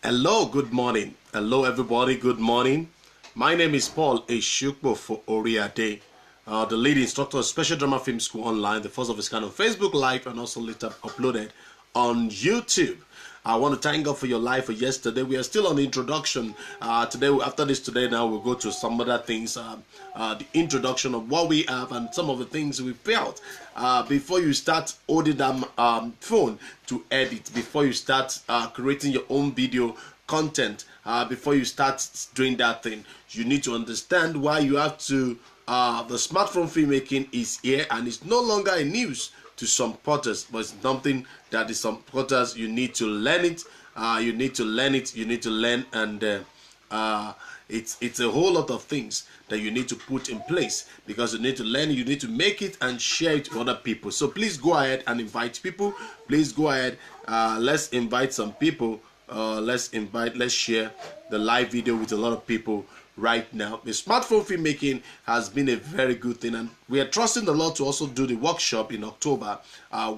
Hello, good morning. Hello, everybody. Good morning. My name is Paul-Esupofo the lead instructor of Special Drama Film School Online, the first of its kind on Facebook Live, and also later uploaded on YouTube. I want to thank God for your life for yesterday. We are still on the introduction. Today, now we'll go to some other things. The introduction of what we have and some of the things we felt before you start holding that phone to edit, before you start creating your own video content, before you start doing that thing. You need to understand why you have to. The smartphone filmmaking is here, and it's no longer a news to some porters, but it's something that is some porters. You need to learn it. You need to learn, and it's a whole lot of things that you need to put in place, because you need to learn, you need to make it and share it with other people. So please go ahead and invite people. Please go ahead. Let's invite some people. Let's share the live video with a lot of people right now. The smartphone filmmaking has been a very good thing, and we are trusting the Lord to also do the workshop in October,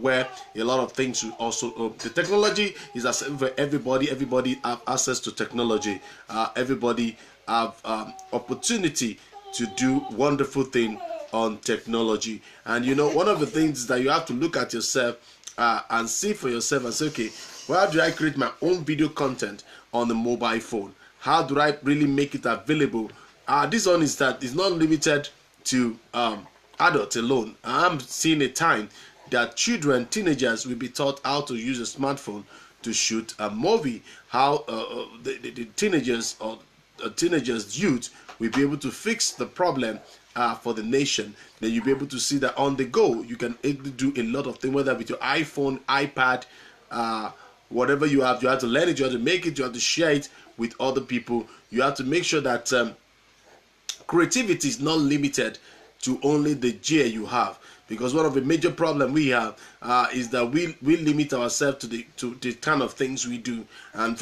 where a lot of things will also the technology is accessible for everybody. Everybody have access to technology. Everybody have opportunity to do wonderful thing on technology. And you know, one of the things is that you have to look at yourself and see for yourself and say, okay, how do I create my own video content on the mobile phone? How do I really make it available? This one is that it's not limited to adults alone. I'm seeing a time that children, teenagers will be taught how to use a smartphone to shoot a movie. How the teenagers or teenagers youth will be able to fix the problem for the nation. Then you'll be able to see that on the go you can do a lot of things, whether with your iPhone, iPad, whatever you have to learn it, you have to make it, you have to share it with other people. You have to make sure that creativity is not limited to only the gear you have, because one of the major problems we have is that we limit ourselves to the kind of things we do. And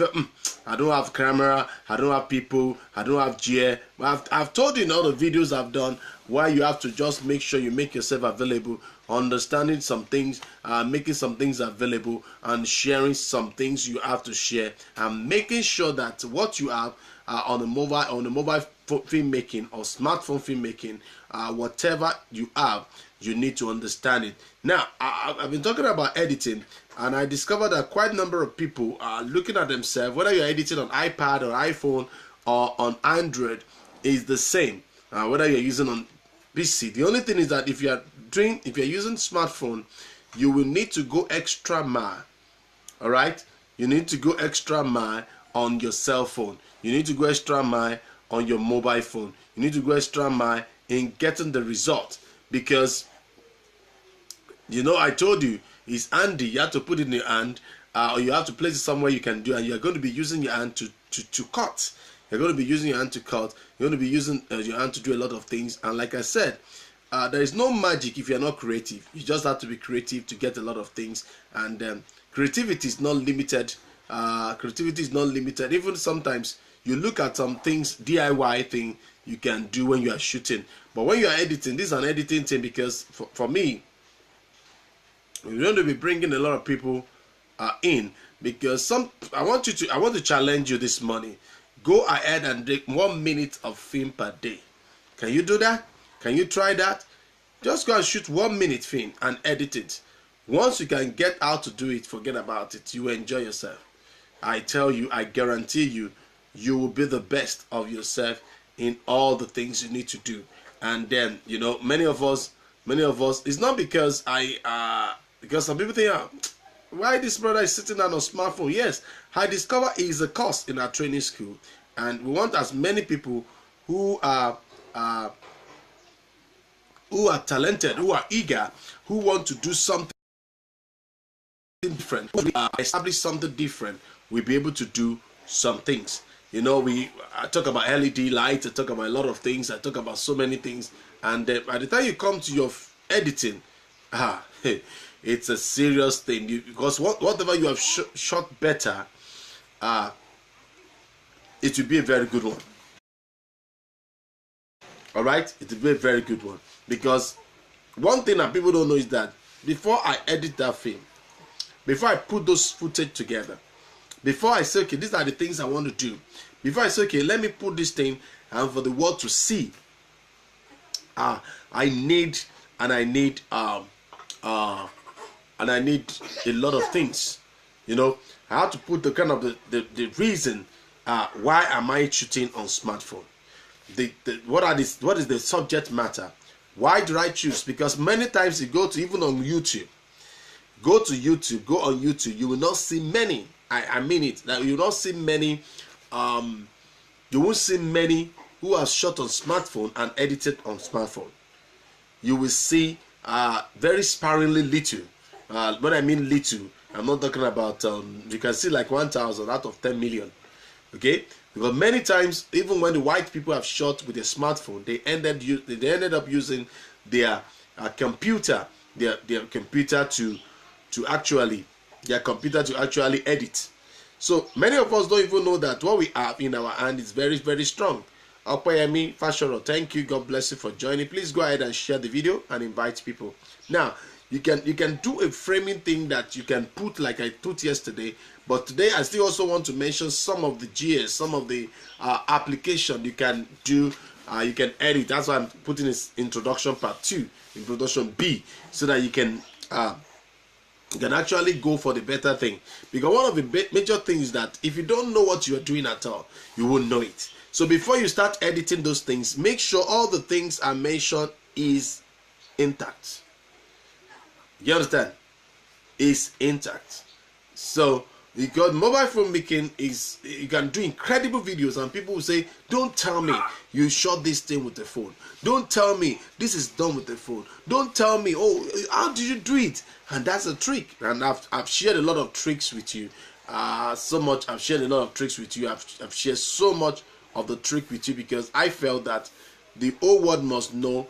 I don't have camera, I don't have people, I don't have gear. I've told you in all the videos I've done why you have to just make sure you make yourself available, understanding some things, making some things available, and sharing some things you have to share, and making sure that what you have on the mobile filmmaking or smartphone filmmaking, whatever you have, you need to understand it. Now, I've been talking about editing, and I discovered that quite a number of people are looking at themselves, whether you're editing on iPad or iPhone or on Android, is the same. Whether you're using on PC, the only thing is that if you're using smartphone, you will need to go extra mile. All right, you need to go extra mile on your cell phone. You need to go extra mile on your mobile phone. You need to go extra mile in getting the result, because you know, I told you it's handy. You have to put it in your hand, or you have to place it somewhere you can do, and you're going to be using your hand to cut. You're going to be using your hand to cut. You're going to be using your hand to do a lot of things. And like I said, there is no magic if you're not creative. You just have to be creative to get a lot of things. And creativity is not limited. Creativity is not limited. Even sometimes you look at some things, DIY thing you can do when you are shooting. But when you are editing, this is an editing thing, because for me, we're going to be bringing a lot of people in, because I want to challenge you this morning. Go ahead and take 1 minute of film per day. Can you do that? Can you try that? Just go and shoot 1 minute film and edit it. Once you can get how to do it, forget about it. You will enjoy yourself. I tell you, I guarantee you, you will be the best of yourself in all the things you need to do. And then, you know, many of us, it's not because because some people think, why this brother is sitting on a smartphone? Yes, I discover it is a course in our training school, and we want as many people who are talented, who are eager, who want to do something different, establish something different. We'll be able to do some things. You know, I talk about LED lights, I talk about a lot of things, I talk about so many things, and by the time you come to your editing, it's a serious thing, because whatever you have shot better, it will be a very good one. All right, it will be a very good one, because one thing that people don't know is that before I edit that film, before I put those footage together, before I say, okay, these are the things I want to do, before I say, okay, let me put this thing and for the world to see, I need a lot of things. You know, I have to put the kind of the reason why am I shooting on smartphone? What is the subject matter? Why do I choose? Because many times you go to, even on YouTube, go on YouTube, you will not see many. I mean it. That you will not see many. You won't see many who have shot on smartphone and edited on smartphone. You will see very sparingly little. When I mean little, I'm not talking about. You can see like 1,000 out of 10 million. Okay, because many times, even when the white people have shot with a smartphone, they ended up using their computer, their computer to actually edit. So many of us don't even know that what we have in our hand is very, very strong. Opeyemi Fashoro, thank you. God bless you for joining. Please go ahead and share the video and invite people. Now, you can do a framing thing that you can put like I put yesterday, but today I still also want to mention some of the GS, some of the application you can do. You can edit. That's why I'm putting this introduction part 2, introduction B, so that you can actually go for the better thing. Because one of the major things is that if you don't know what you are doing at all, you won't know it. So before you start editing those things, make sure all the things I mentioned is intact. You understand? Is intact. So because mobile phone making is, you can do incredible videos and people will say, don't tell me you shot this thing with the phone. Don't tell me this is done with the phone. Don't tell me, oh, how did you do it? And that's a trick. And I've shared a lot of tricks with you. I've shared a lot of tricks with you. I've shared so much of the trick with you because I felt that the whole world must know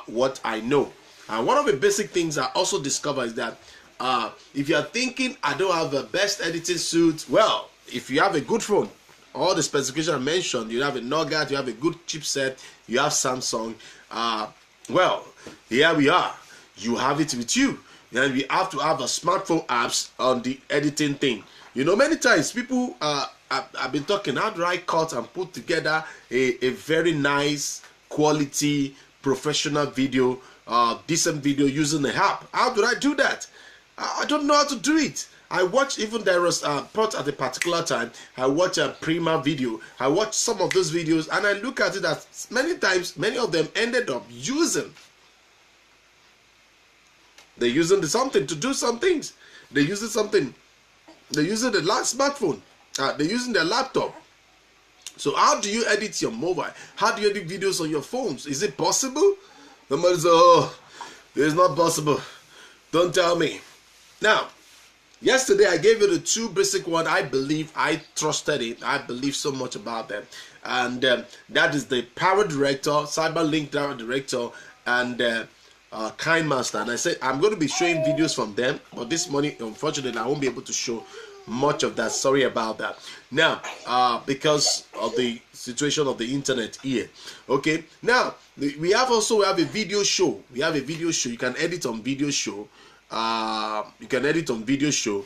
what I know. And one of the basic things I also discovered is that if you are thinking I don't have the best editing suit, well, if you have a good phone, all the specifications I mentioned, you have a Nougat, you have a good chipset, you have Samsung, well, here we are. You have it with you. And we have to have a smartphone apps on the editing thing. You know, many times people I've been talking, how do I cut and put together a very nice quality professional video, decent video using the app? How do I do that? I don't know how to do it. I watch, even there was part at a particular time, I watch a Prima video. I watch some of those videos and I look at it that many times, many of them ended up using. They're using something to do some things. They're using something. They're using the smartphone. They're using their laptop. So how do you edit your mobile? How do you edit videos on your phones? Is it possible? Somebody says, oh, it's not possible. Don't tell me. Now, yesterday I gave you the 2 basic ones. I believe, I trusted it. I believe so much about them. And that is the Power Director, Cyberlink Power Director, and KineMaster. And I said I'm going to be showing videos from them, but this morning, unfortunately, I won't be able to show much of that. Sorry about that. Now, because of the situation of the internet here. Okay. Now, we have a video show. We have a video show. You can edit on video show. You can edit on video show.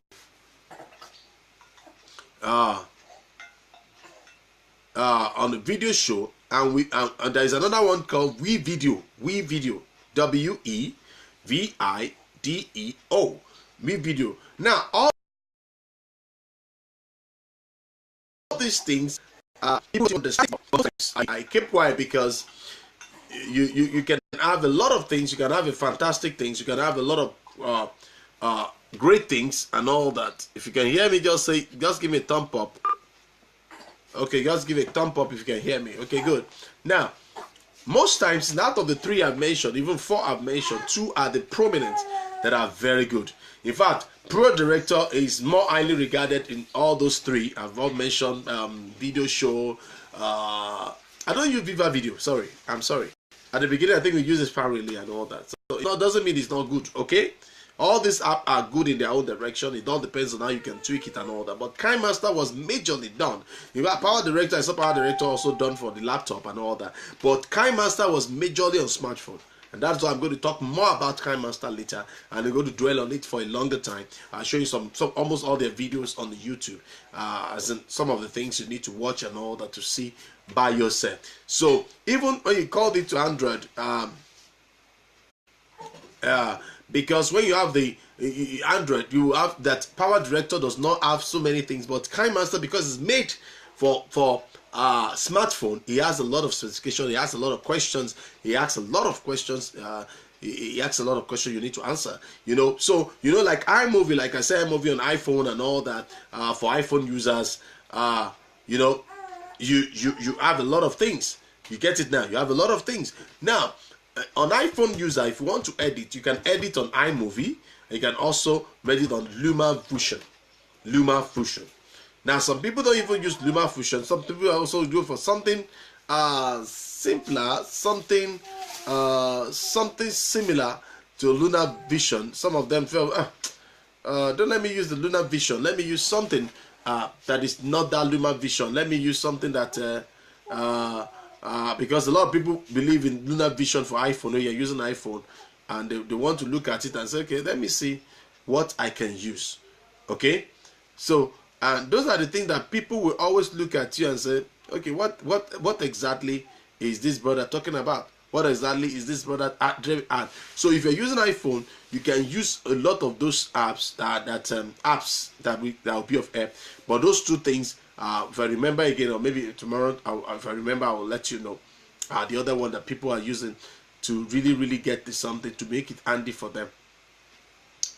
On the video show, and there is another one called WeVideo. WeVideo. WeVideo. WeVideo. Now, all these things, people understand. I keep quiet because you can have a lot of things. You can have a fantastic things. You can have a lot of great things and all that. If you can hear me, just give me a thumb up. Okay, just give a thumb up if you can hear me. Okay, good. Now, most times, out of the 3 I've mentioned, even 4 I've mentioned, 2 are the prominent that are very good. In fact, Pro Director is more highly regarded in all those 3 I've all mentioned. Video show. I don't use Viva Video. Sorry, I'm sorry. At the beginning, I think we use it sparingly and all that. So it doesn't mean it's not good. Okay, all these apps are good in their own direction. It all depends on how you can tweak it and all that. But KineMaster was majorly done. In fact, Power Director also done for the laptop and all that. But KineMaster was majorly on smartphone. And that's why I'm going to talk more about KineMaster later, and I'm going to dwell on it for a longer time. I'll show you some almost all their videos on the YouTube, as in some of the things you need to watch and all that to see by yourself. So even when you called it to Android, because when you have the Android, you have that Power Director does not have so many things, but KineMaster, because it's made for smartphone, he has a lot of specification, he has a lot of questions, he asks a lot of questions, he asks a lot of questions you need to answer, you know. So, you know, like iMovie, like I said, iMovie on iPhone and all that, for iPhone users, you know, you have a lot of things. You get it now? You have a lot of things. Now, on iPhone user, if you want to edit, you can edit on iMovie. You can also edit on LumaFusion. LumaFusion. Now, some people don't even use LumaFusion. Some people also do it for something simpler, something similar to LunaVision. Some of them feel, don't let me use the LunaVision. Let me use something that is not that LumaVision. Let me use something that because a lot of people believe in LunaVision for iPhone. When you're using iPhone, and they want to look at it and say, okay, let me see what I can use. Okay, so and those are the things that people will always look at you and say, okay, what exactly is this brother talking about? What exactly is this brother at? So if you're using iPhone, you can use a lot of those apps that will be of help. But those two things, if I remember again, or maybe tomorrow, if I remember, I will let you know. The other one that people are using to really get this something to make it handy for them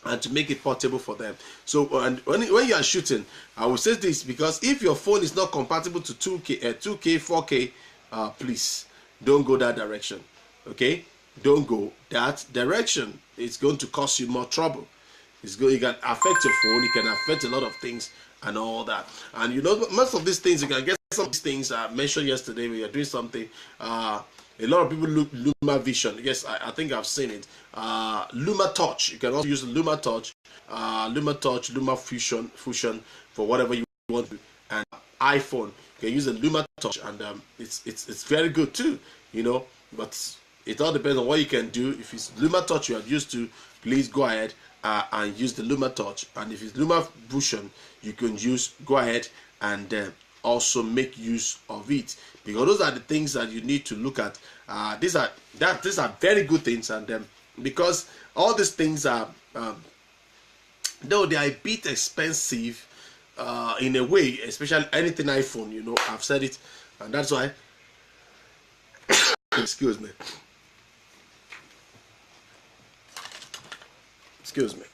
and to make it portable for them. So and when you are shooting, I will say this, because if your phone is not compatible to 2K, 4K, please don't go that direction. Okay, don't go that direction. It's going to cause you more trouble. It can affect your phone. It can affect a lot of things and all that. And you know, most of these things, you can get some of these things I mentioned yesterday when you're doing something. A lot of people look LumaVision. Yes, I think I've seen it. LumaTouch. You can also use LumaTouch, LumaFusion for whatever you want to. And iPhone, you can use a LumaTouch, and it's very good too. You know, but it all depends on what you can do. If it's LumaTouch you are used to, please go ahead and use the LumaTouch. And if it's LumaFusion, you can go ahead and also make use of it, because those are the things that you need to look at. These are very good things, and because all these things are, though they are a bit expensive in a way, especially anything iPhone. You know, I've said it, and that's why. Excuse me. Excuse me.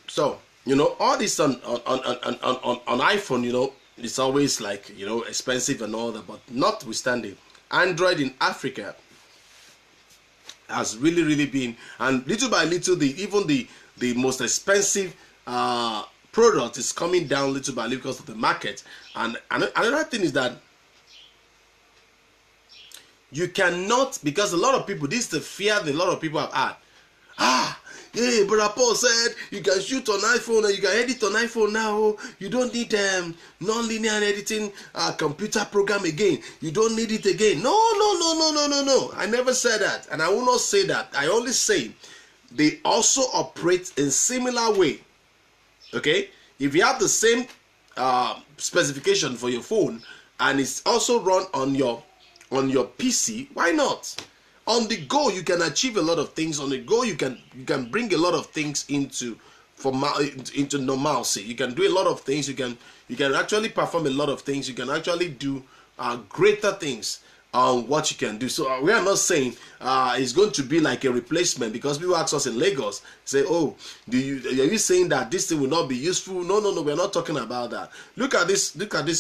So, you know, all this on iPhone, you know, it's always like, you know, expensive and all that, but notwithstanding, Android in Africa has really been, and little by little, even the most expensive product is coming down little by little because of the market. And another thing is that you cannot, because a lot of people, this is the fear that a lot of people have had. Yeah, Brother Paul said you can shoot on iPhone and you can edit on iPhone now. You don't need non-linear editing computer program again. You don't need it again. No. I never said that, and I will not say that. I only say they also operate in similar way. Okay, if you have the same specification for your phone and it's also run on your PC, why not? On the go, you can achieve a lot of things. On the go, you can bring a lot of things into normalcy. You can do a lot of things. You can actually perform a lot of things. You can actually do greater things on what you can do. So we are not saying it's going to be like a replacement, because people ask us in Lagos, say, oh, are you saying that this thing will not be useful? No, we're not talking about that. Look at this.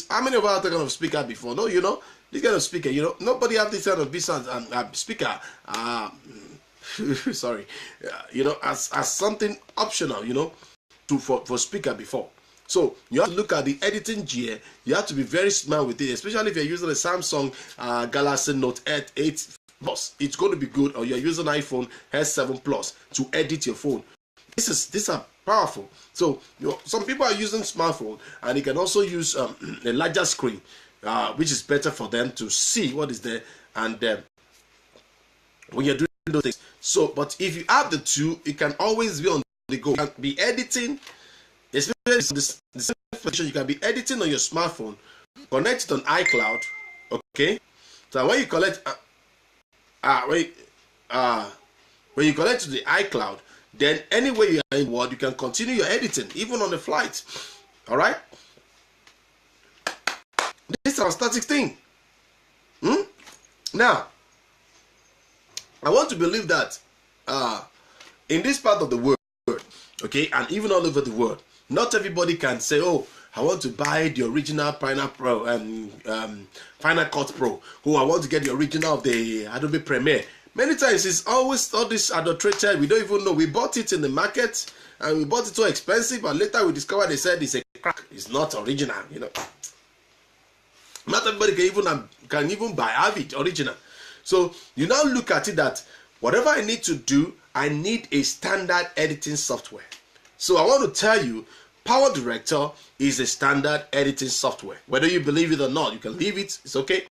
How many of us have taken of speaker before? No, you know, this kind of speaker, you know, nobody have this kind of business and speaker. Sorry, you know, as something optional, you know, for speaker before. So you have to look at the editing gear. You have to be very smart with it, especially if you're using a Samsung Galaxy Note 8 Plus. It's going to be good. Or you're using iPhone S7 Plus to edit your phone. These are powerful. So some people are using smartphone, and they can also use a larger screen, which is better for them to see what is there. And when you're doing those things, so but if you have the two, you can always be on the go. You can be editing, especially this you can be editing on your smartphone, connect it on iCloud. Okay, so when you connect when you connect to the iCloud, then anywhere you are in the world, you can continue your editing, even on the flight. All right, this is a static thing. Now, I want to believe that in this part of the world, okay, and even all over the world, not everybody can say, oh, I want to buy the original Final Cut Pro. Oh, I want to get the original of the Adobe Premiere. Many times it's always all this adulterated. We don't even know. We bought it in the market and we bought it so expensive, and later we discovered they said it's a crack. It's not original, you know. Not everybody can even have it original. So you now look at it that whatever I need to do, I need a standard editing software. So I want to tell you, Power Director is a standard editing software. Whether you believe it or not, you can leave it. It's okay.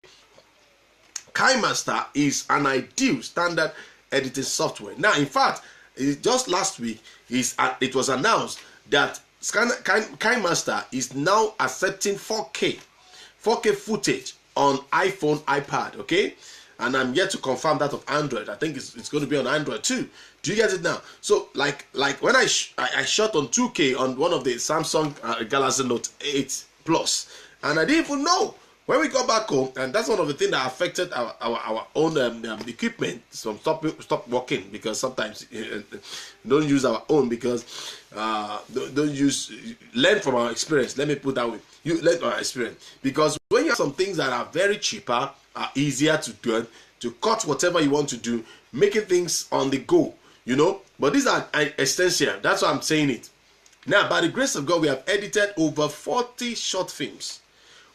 KineMaster is an ideal standard editing software. Now, in fact, just last week, it was announced that KineMaster is now accepting 4K footage on iPhone, iPad, okay? And I'm yet to confirm that of Android. I think it's going to be on Android too. Do you get it now? So like when I shot on 2K on one of the Samsung Galaxy Note 8 Plus, and I didn't even know. When we got back home, and that's one of the things that affected our own equipment. So stop working, because sometimes don't use our own, because learn from our experience. Let me put that way. You learn from our experience, because when you have some things that are very cheaper, are easier to do, to cut whatever you want to do, making things on the go, you know. But these are essential. That's why I'm saying it. Now, by the grace of God, we have edited over 40 short films.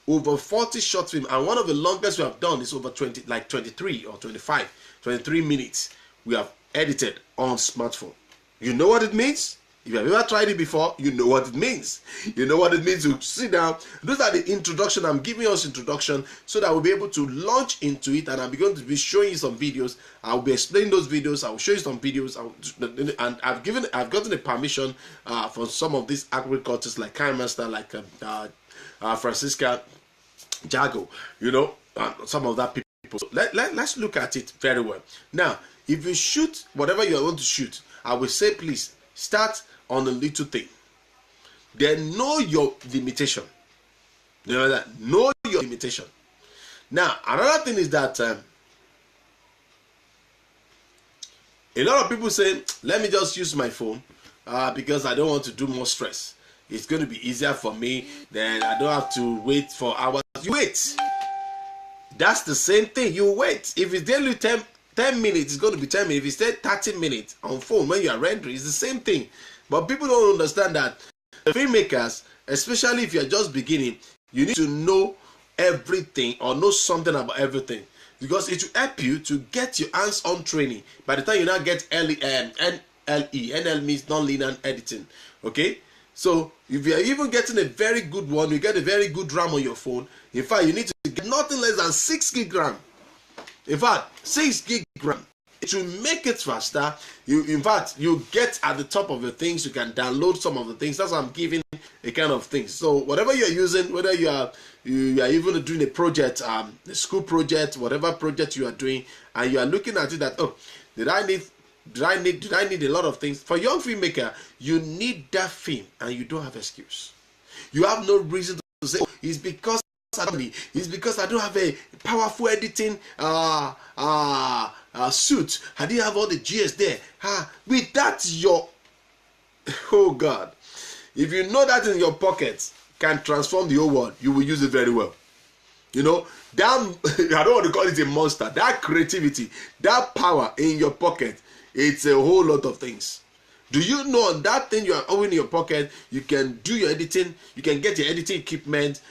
Over 40 short films, and one of the longest we have done is over 23 or 23 minutes we have edited on smartphone. You know what it means? If you have ever tried it before, you know what it means. You know what it means to sit down. Those are the introduction. I'm giving us introduction so that we'll be able to launch into it, and I'm going to be showing you some videos. I'll be explaining those videos. I will show you some videos, and I've gotten a permission from some of these agriculturists like KineMaster, like Francisca Jago, you know, some of that people. So let's look at it very well. Now, if you shoot whatever you want to shoot, I will say please start on a little thing. Then know your limitation. You know that? Know your limitation. Now, another thing is that a lot of people say, let me just use my phone because I don't want to do more stress. It's going to be easier for me. Then I don't have to wait for hours. You wait. That's the same thing. You wait. If it's daily 10 minutes, it's going to be 10 minutes. If it's 30 minutes on phone when you are rendering, it's the same thing. But people don't understand that the filmmakers, especially if you're just beginning, you need to know everything or know something about everything, because it will help you to get your hands-on training. By the time you now get NL means non-linear editing. Okay? So if you're even getting a very good one, you get a very good RAM on your phone. In fact, you need to get nothing less than 6 gig RAM. In fact, 6 gig RAM. It will make it faster. In fact, you get at the top of the things. You can download some of the things. That's why I'm giving a kind of thing. So whatever you're using, whether you are even doing a project, a school project, whatever project you are doing, and you are looking at it that, oh, did I need a lot of things? For young filmmaker, you need that film, and you don't have excuse. You have no reason to say, oh, it's because I don't have a powerful editing suit. I didn't have all the GS there. With that, oh God, if you know that in your pocket can transform the whole world, you will use it very well. You know, that I don't want to call it a monster. That creativity, that power in your pocket, it's a whole lot of things. Do you know on that thing you are owning in your pocket, you can do your editing, you can get your editing equipment,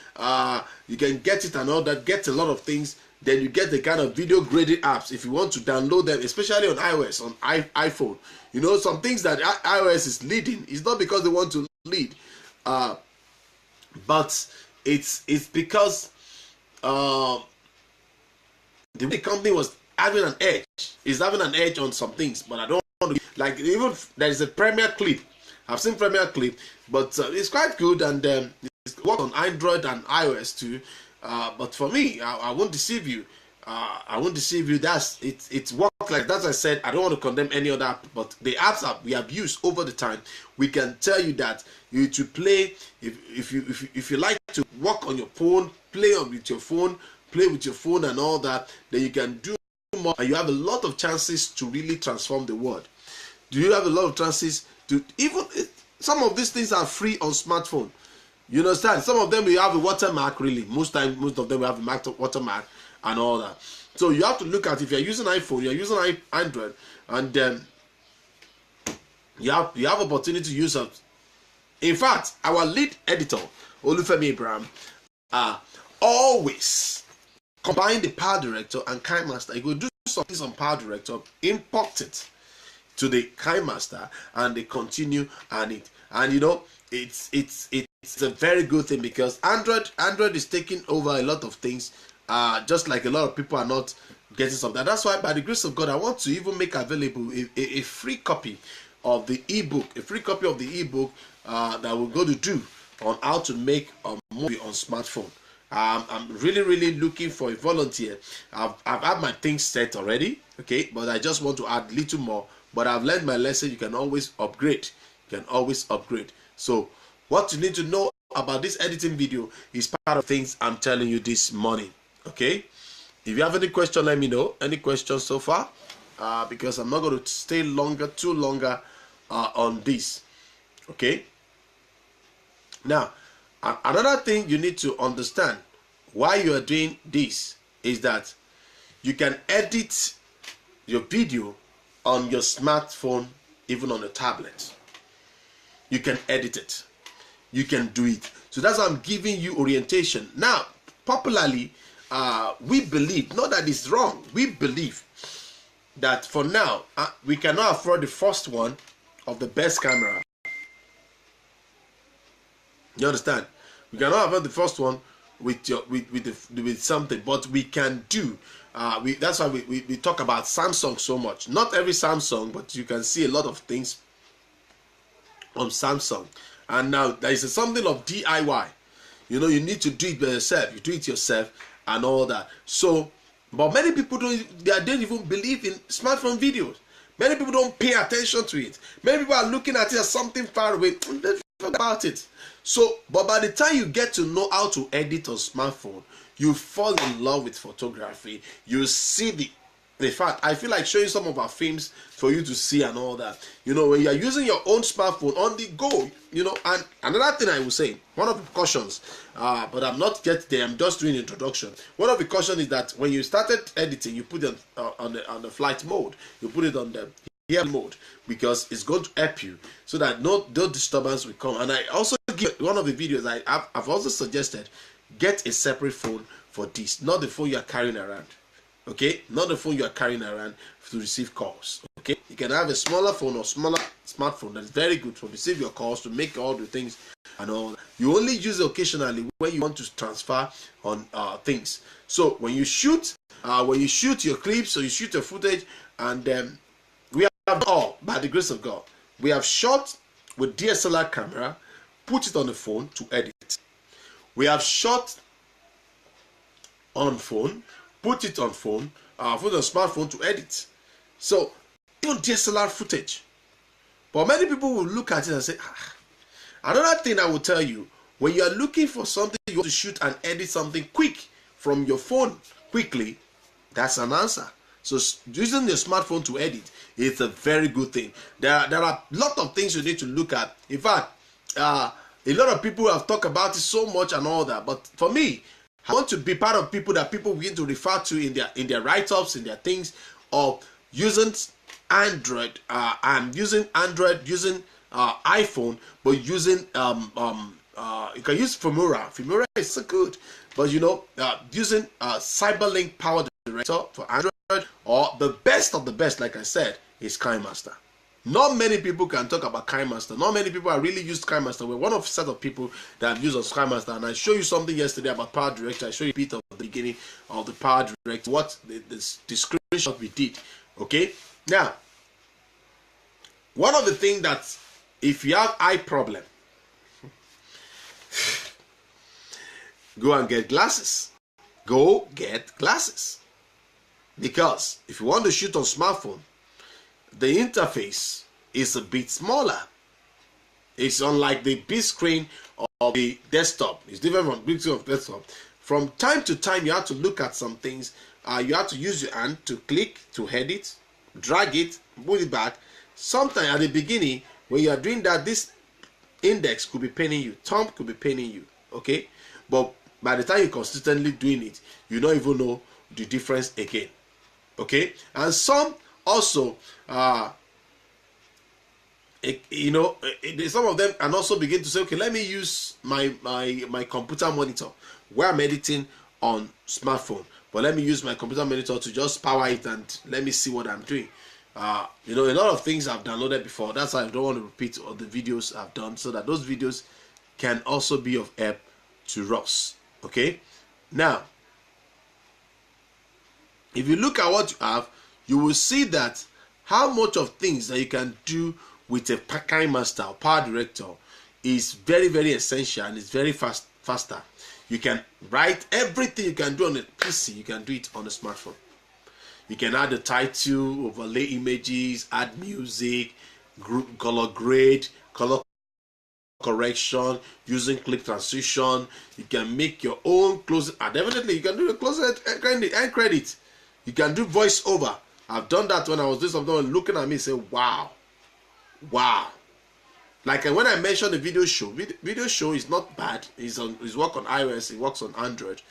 you can get it and all that, get a lot of things. Then you get the kind of video grading apps if you want to download them, especially on iOS, on iPhone. You know, some things that iOS is leading, it's not because they want to lead, but it's because the company was having an edge. It's having an edge on some things, but I don't want to, like, even there is a Premiere Clip. I've seen Premiere Clip, but it's quite good, and it's work on Android and iOS too. But for me, I won't deceive you. I won't deceive you. It's worked like that. As I said, I don't want to condemn any other app, but the apps that we have used over the time, we can tell you that you to play. If you like to work on your phone, play with your phone, and all that, then you can do more, and you have a lot of chances to really transform the world. Do you have a lot of chances to even? Some of these things are free on smartphone. You understand? Some of them we have a watermark. Really, most of them we have a watermark and all that. So you have to look at, if you're using iPhone, you're using Android, and then you have opportunity to use it. In fact, our lead editor, Olufemi Abraham, always combine the Power Director and KineMaster. He will do something on Power Director, import it to the KineMaster, and they continue and you know, it's a very good thing, because Android is taking over a lot of things, just like a lot of people are not getting something. That's why, by the grace of God, I want to even make available a free copy of the ebook, that we're going to do on how to make a movie on smartphone. I'm really looking for a volunteer. I've had my things set already, okay, but I just want to add a little more. But I've learned my lesson. You can always upgrade. So what you need to know about this editing video is part of things I'm telling you this morning, okay? If you have any question, let me know. Any questions so far? Because I'm not going to stay too longer on this, okay? Now, another thing you need to understand why you are doing this is that you can edit your video on your smartphone, even on a tablet. You can edit it. You can do it. So that's why I'm giving you orientation. Now, popularly, we believe, not that it's wrong, we believe that for now, we cannot afford the first one of the best camera. You understand? We cannot afford the first one with something, but we can do. That's why we talk about Samsung so much. Not every Samsung, but you can see a lot of things on Samsung. And now there is something of DIY. You know, you need to do it by yourself. You do it yourself and all that. So, but many people don't even believe in smartphone videos. Many people don't pay attention to it. Many people are looking at it as something far away. They forget about it. So, but by the time you get to know how to edit on smartphone, you fall in love with photography. You see the fact. I feel like showing some of our films for you to see and all that. You know, when you are using your own smartphone on the go, you know. And another thing I will say, one of the cautions, but I'm not yet there. I'm just doing introduction. One of the cautions is that when you started editing, you put it on the flight mode. You put it on the air mode, because it's going to help you so that no disturbance will come. And I also give one of the videos I've also suggested, get a separate phone for this, not the phone you are carrying around. Okay, not the phone you are carrying around to receive calls. Okay, you can have a smaller phone or smaller smartphone that's very good to receive your calls, to make all the things and all that. You only use it occasionally when you want to transfer on things. So when you shoot your clips or you shoot your footage, and we have all, by the grace of God, we have shot with DSLR camera, put it on the phone to edit. We have shot on phone, put it on phone, put on smartphone to edit. So even DSLR footage. But many people will look at it and say, Another thing I will tell you, when you are looking for something, you want to shoot and edit something quick from your phone quickly, that's an answer. So using your smartphone to edit is a very good thing. There are a lot of things you need to look at. In fact, a lot of people have talked about it so much and all that. But for me, I want to be part of people that people begin to refer to in their write-ups, in their things, of using Android, I'm using Android, using iPhone, but using you can use Filmora. Filmora is so good, but using Cyberlink Power Director for Android, or the best of the best, like I said, is KineMaster. Not many people can talk about KineMaster. Not many people have really used KineMaster. We're one of a set of people that have used KineMaster, and I showed you something yesterday about Power Director. I showed you a bit of the beginning of the Power Director, what the screenshot we did. Okay, now one of the things that, if you have eye problem, go and get glasses. Go get glasses, because if you want to shoot on smartphone, the interface is a bit smaller. It's unlike the big screen of the desktop. It's different from big screen of desktop. From time to time, you have to look at some things. You have to use your hand to click, to edit, drag it, move it back. Sometimes at the beginning, when you are doing that, this index could be paining you, thumb could be paining you. Okay, but by the time you're consistently doing it, you don't even know the difference again. Okay, and some also, some of them can also begin to say, okay, let me use my computer monitor where I'm editing on smartphone, but let me use my computer monitor to just power it and let me see what I'm doing. A lot of things I've downloaded before. That's why I don't want to repeat all the videos I've done, so that those videos can also be of help to us. Okay, now if you look at what you have, you will see that how much of things that you can do with a KineMaster or Power Director is very, very essential, and it's very faster. You can write everything you can do on a PC, you can do it on a smartphone. You can add a title, overlay images, add music, group color grade, color correction, using clip transition. You can make your own closing, and definitely you can do the closing end credit. You can do voiceover. I've done that when I was doing something, looking at me and say, wow. Like when I mentioned the video show is not bad. It's work on iOS, it works on Android,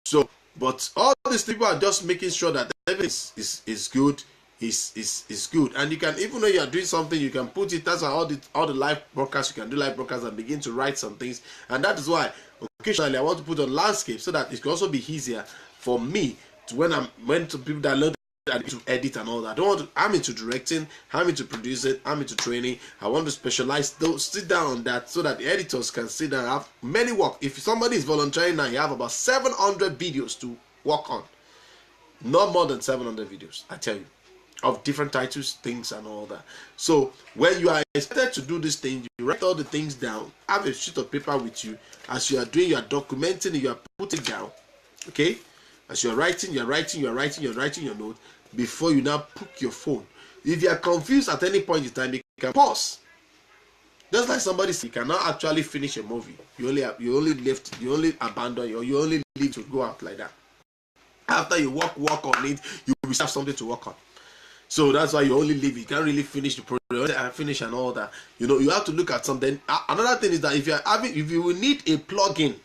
So, but all these people are just making sure that everything is good, is good. And you can, even though you are doing something, you can put it. That's why all the live broadcasts, you can do live broadcasts and begin to write some things. And that is why occasionally I want to put on landscape, so that it can also be easier for me to when to people that learn to edit and all that. I'm into directing, I'm into producing, I'm into training. I want to specialize, sit down on that, so that the editors can sit down and have many work. If somebody is volunteering now, you have about 700 videos to work on. Not more than 700 videos, I tell you, of different titles, things and all that. So when you are expected to do this thing, you write all the things down, have a sheet of paper with you. As you are doing, you are documenting, you are putting down. Okay, as you're writing your note before you now put your phone. If you are confused at any point in time, you can pause. Just like somebody said, you cannot actually finish a movie. You only abandon, or you only leave to go out like that. After you work on it, you will have something to work on. So that's why you only leave. You can't really finish the project and finish and all that. You have to look at something. Another thing is that if you will need a plugin,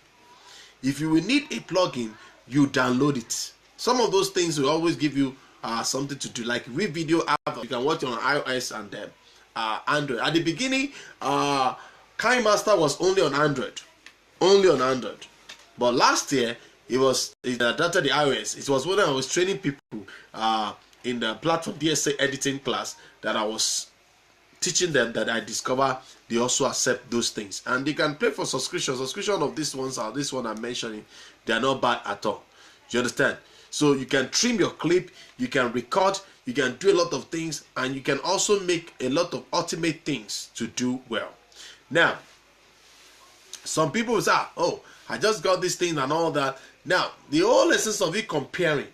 you download it. Some of those things will always give you something to do. Like with video app, you can watch it on iOS and Android. At the beginning, KineMaster was only on Android. But last year, it adapted the iOS. It was when I was training people in the platform DSA editing class that I was teaching them, that I discover they also accept those things, and they can pay for subscription of these ones, or this one I'm mentioning. They are not bad at all. You understand? So you can trim your clip, you can record, you can do a lot of things, and you can also make a lot of ultimate things to do well. Now, some people say, oh, I just got this thing and all that. Now, the whole essence of it comparing,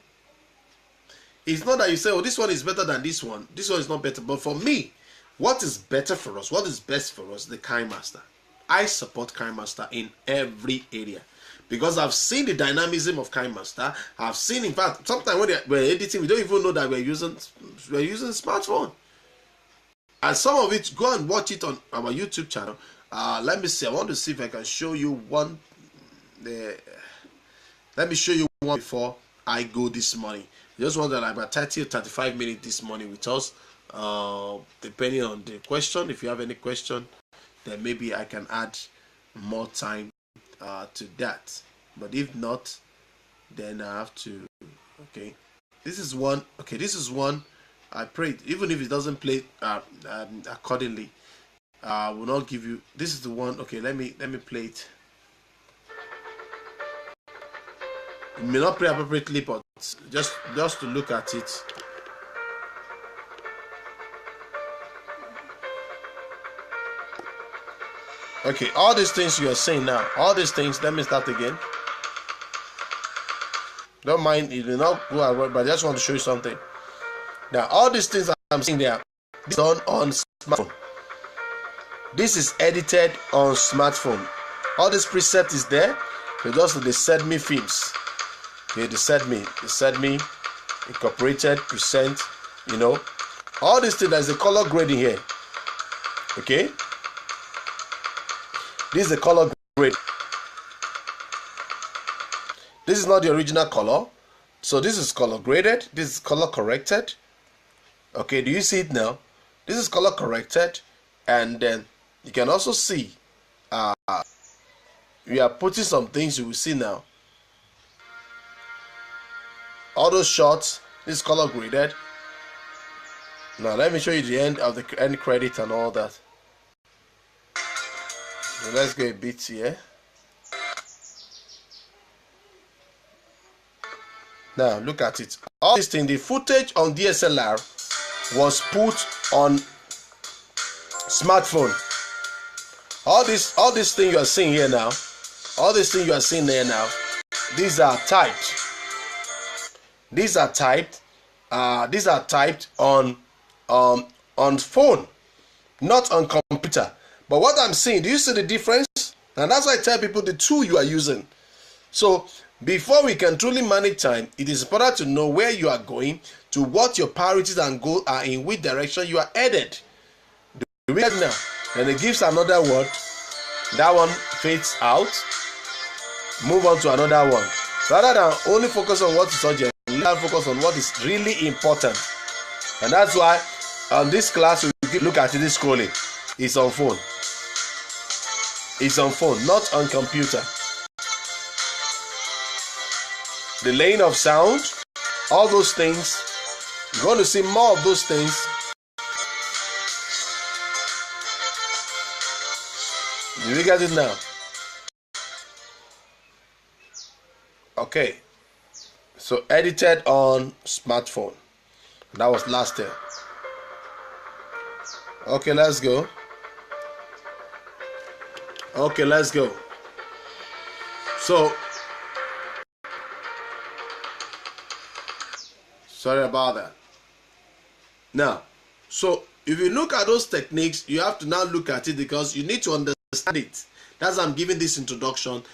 it's not that you say, oh, this one is better than this one is not better. But for me, what is better for us, what is best for us, the KineMaster. I support KineMaster in every area, because I've seen the dynamism of KineMaster. I've seen, in fact, sometimes when we're editing, we don't even know that we're using smartphone. And some of it, go and watch it on our YouTube channel. Let me see. I want to see if I can show you one. Let me show you one before I go this morning? You just want like about 30 or 35 minutes this morning with us, depending on the question. If you have any question, then maybe I can add more time to that. But if not, then I have to. Okay, this is one. Okay, this is one. I prayed, even if it doesn't play accordingly, I will not give you. This is the one. Okay, let me play it. It may not play appropriately, but just to look at it. Okay, all these things you are saying now, all these things. Let me start again. Don't mind, it will not go away, but I just want to show you something. Now, all these things I'm seeing there, this is done on smartphone. This is edited on smartphone. All this preset is there. They send me films. Okay, they send me incorporated present. You know, all these things. There's a color grading here. Okay, this is the color grade. This is not the original color, so this is color graded. This is color corrected. Okay, do you see it now? This is color corrected, and then you can also see we are putting some things you will see now. All those shots, this is color graded. Now let me show you the end of the end credit and all that. So let's go a bit here. Now look at it. All this thing, the footage on DSLR was put on smartphone. All this thing you are seeing here now, all this thing you are seeing there now, these are typed. These are typed on phone, not on computer. But what I'm saying, do you see the difference? And that's why I tell people the tool you are using. So before we can truly manage time, it is important to know where you are going, to what your priorities and goals are, in which direction you are headed. Do we get now? Then it gives another word. That one fades out. Move on to another one. Rather than only focus on what is urgent, let's focus on what is really important. And that's why on this class we look at this scrolling. It's on phone. It's on phone, not on computer. The laying of sound, all those things. You're going to see more of those things. Do you get it now? Okay. So edited on smartphone. That was last year. Okay, let's go. Okay, let's go. So, sorry about that. Now, so if you look at those techniques, you have to now look at it because you need to understand it. That's why I'm giving this introduction.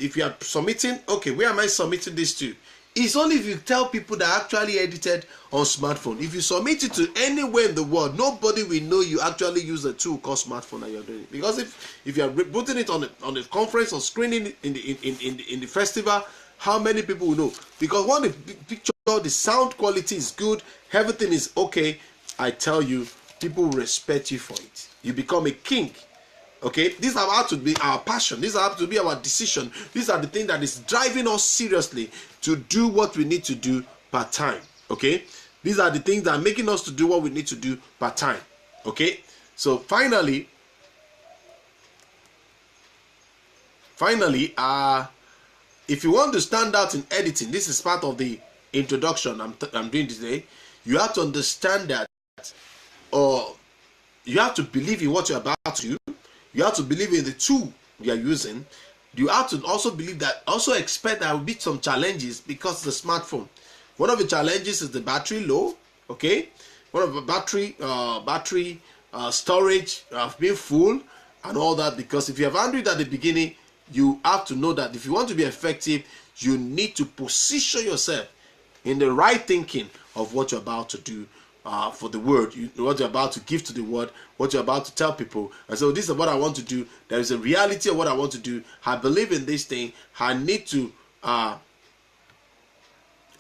If you are submitting, okay, where am I submitting this to? It's only if you tell people that actually edited on smartphone. If you submit it to anywhere in the world, nobody will know you actually use a tool called smartphone that you're doing it. Because if you are putting it on the conference or screening in the festival, how many people will know? Because when the picture, the sound quality is good, everything is okay, I tell you, people will respect you for it. You become a king. Okay, these are about to be our passion. These are about to be our decision. These are the things that is driving us seriously to do what we need to do part time. Okay, these are the things that are making us to do what we need to do part time. Okay, so finally, if you want to stand out in editing, this is part of the introduction I'm doing today. You have to understand that, or you have to believe in what you're about to do. You have to believe in the tool you are using. You have to also believe that, also expect there will be some challenges because the smartphone. One of the challenges is the battery low. Okay, one of the battery storage being full and all that. Because if you have Android at the beginning, you have to know that if you want to be effective, you need to position yourself in the right thinking of what you're about to do. For the word, what you're about to give to the word, what you're about to tell people. And so this is what I want to do. There is a reality of what I want to do. I believe in this thing. I need to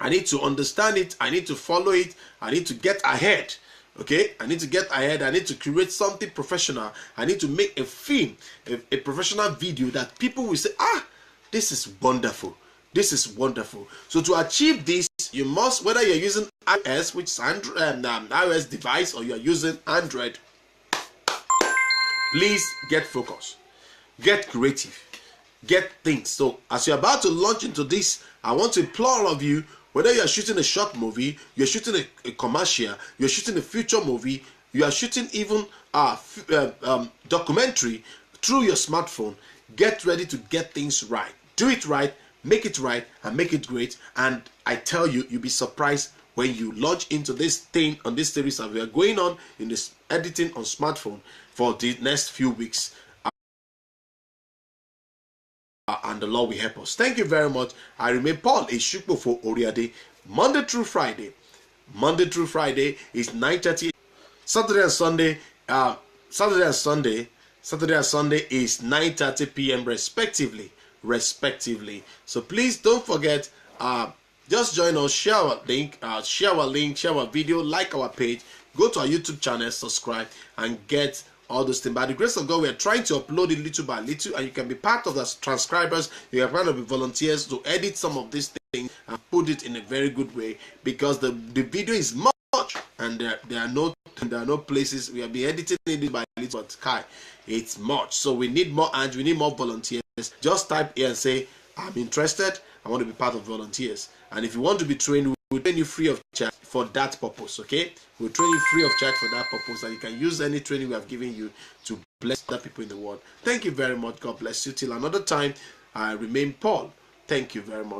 I need to understand it. I need to follow it. I need to get ahead. Okay, I need to get ahead. I need to create something professional. I need to make a film, a professional video that people will say, ah, this is wonderful. This is wonderful. So to achieve this, you must, whether you're using iOS, which is Android, iOS device, or you're using Android, please get focused, get creative, get things. So as you're about to launch into this, I want to implore all of you, whether you're shooting a short movie, you're shooting a commercial, you're shooting a feature movie, you are shooting even a documentary through your smartphone, get ready to get things right. Do it right, make it right, and make it great. And I tell you, you'll be surprised when you launch into this thing on this series that we are going on in this editing on smartphone for the next few weeks. And the Lord will help us. Thank you very much. I remain Paul-Esupofo Oriade. Monday through Friday. Monday through Friday is 9:30. Saturday and Sunday. Saturday and Sunday is 9:30 p.m. respectively. So please don't forget. Just join us. Share our link. Share our video. Like our page. Go to our YouTube channel. Subscribe and get all those things. By the grace of God, we are trying to upload it little by little, and you can be part of the transcribers. You can kind of be volunteers to edit some of these things and put it in a very good way, because the video is much, and there are no places we have been editing it by little, but Kai, it's much. So we need more hands, we need more volunteers. Just type here and say, I'm interested, I want to be part of volunteers. And if you want to be trained, we'll train you free of charge for that purpose. Okay, we'll train you free of charge for that purpose, and you can use any training we have given you to bless other people in the world. Thank you very much. God bless you. Till another time, I remain Paul. Thank you very much.